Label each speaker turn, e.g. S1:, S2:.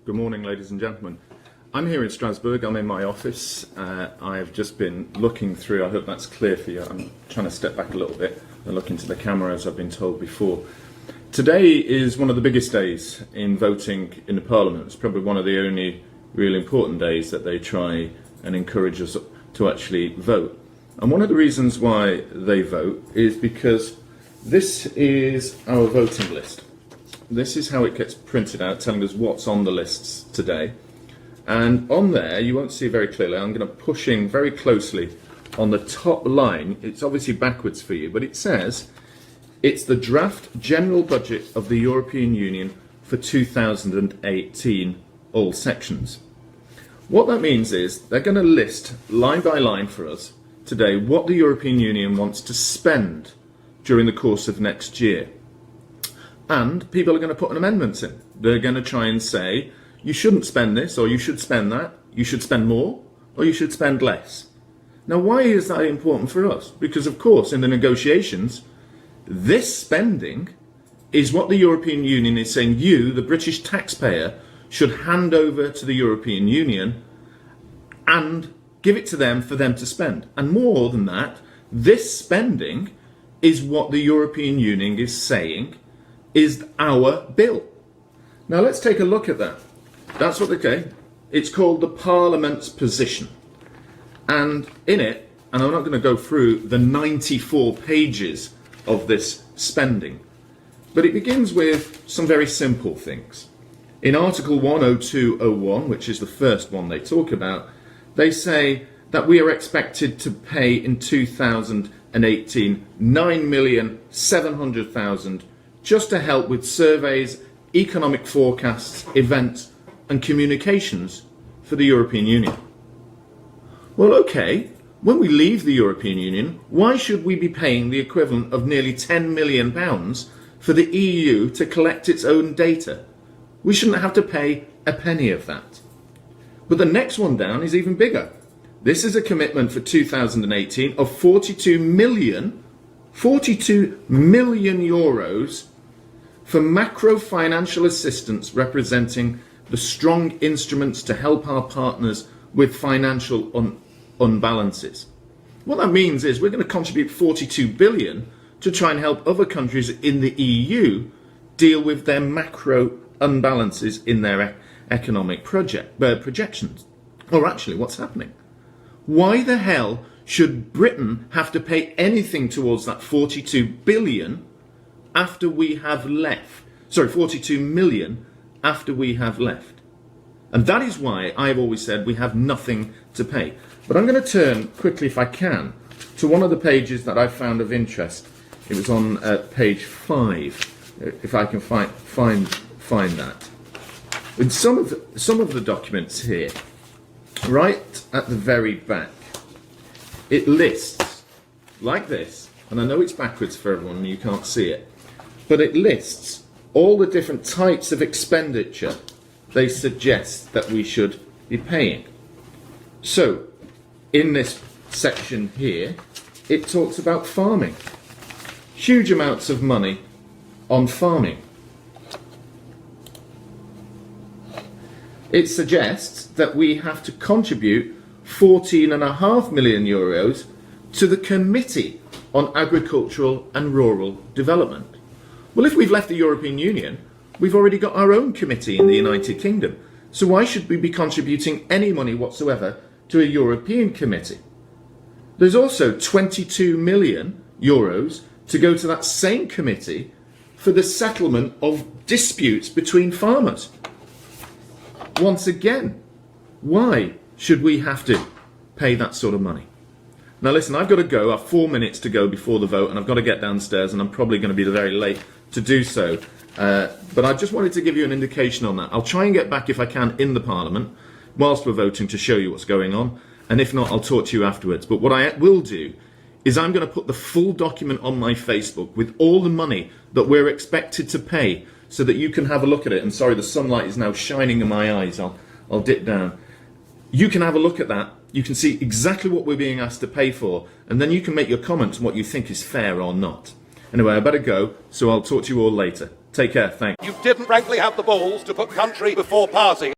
S1: Good morning, ladies and gentlemen. I'm here in Strasbourg. I'm in my office. I've just been looking through. I hope that's clear for you. I'm trying to step back a little bit and look into the camera, as I've been told before. Today is one of the biggest days in voting in the Parliament. It's probably one of the only really important days that they try and encourage us to actually vote. And one of the reasons why they vote is because this is our voting list. This is how it gets printed out, telling us what's on the lists today. And on there, you won't see very clearly, I'm going to push in very closely on the top line. It's obviously backwards for you, but it says it's the draft general budget of the European Union for 2018, all sections. What that means is they're going to list line by line for us today what the European Union wants to spend during the course of next year. And people are going to put an amendment in. They're going to try and say, you shouldn't spend this, or you should spend that, you should spend more, or you should spend less. Now, why is that important for us? Because, of course, in the negotiations, this spending is what the European Union is saying you, the British taxpayer, should hand over to the European Union and give it to them for them to spend. And more than that, this spending is what the European Union is saying is our bill. Now let's take a look at that. That's what it's called the Parliament's position. And in it, and I'm not going to go through the 94 pages of this spending, but it begins with some very simple things. In Article 102.01, which is the first one they talk about, they say that we are expected to pay in 2018 9,700,000 just to help with surveys, economic forecasts, events and communications for the European Union. Well, okay, when we leave the European Union, why should we be paying the equivalent of nearly £10 million for the EU to collect its own data? We shouldn't have to pay a penny of that. But the next one down is even bigger. This is a commitment for 2018 of 42 million euros for macro financial assistance, representing the strong instruments to help our partners with financial unbalances. What that means is we're going to contribute 42 billion to try and help other countries in the EU deal with their macro unbalances in their economic projections. Or actually, what's happening? Why the hell should Britain have to pay anything towards that 42 billion after we have left? Sorry, 42 million after we have left. And that is why I've always said we have nothing to pay. But I'm going to turn quickly, if I can, to one of the pages that I found of interest. It was on page 5, if I can find that. In some of the documents here, right at the very back, it lists, like this, and I know it's backwards for everyone and you can't see it, but it lists all the different types of expenditure they suggest that we should be paying. So, in this section here, it talks about farming. Huge amounts of money on farming. It suggests that we have to contribute 14.5 million euros to the Committee on Agricultural and Rural Development. Well, if we've left the European Union, we've already got our own committee in the United Kingdom. So why should we be contributing any money whatsoever to a European committee? There's also 22 million euros to go to that same committee for the settlement of disputes between farmers. Once again, why should we have to pay that sort of money? Now listen, I've got to go. I have 4 minutes to go before the vote, and I've got to get downstairs, and I'm probably going to be very late to do so. But I just wanted to give you an indication on that. I'll try and get back, if I can, in the Parliament whilst we're voting to show you what's going on. And if not, I'll talk to you afterwards. But what I will do is I'm going to put the full document on my Facebook with all the money that we're expected to pay, so that you can have a look at it. And sorry, the sunlight is now shining in my eyes. I'll dip down. You can have a look at that. You can see exactly what we're being asked to pay for, and then you can make your comments on what you think is fair or not. Anyway, I better go, so I'll talk to you all later. Take care, thanks.
S2: You didn't frankly have the balls to put country before party.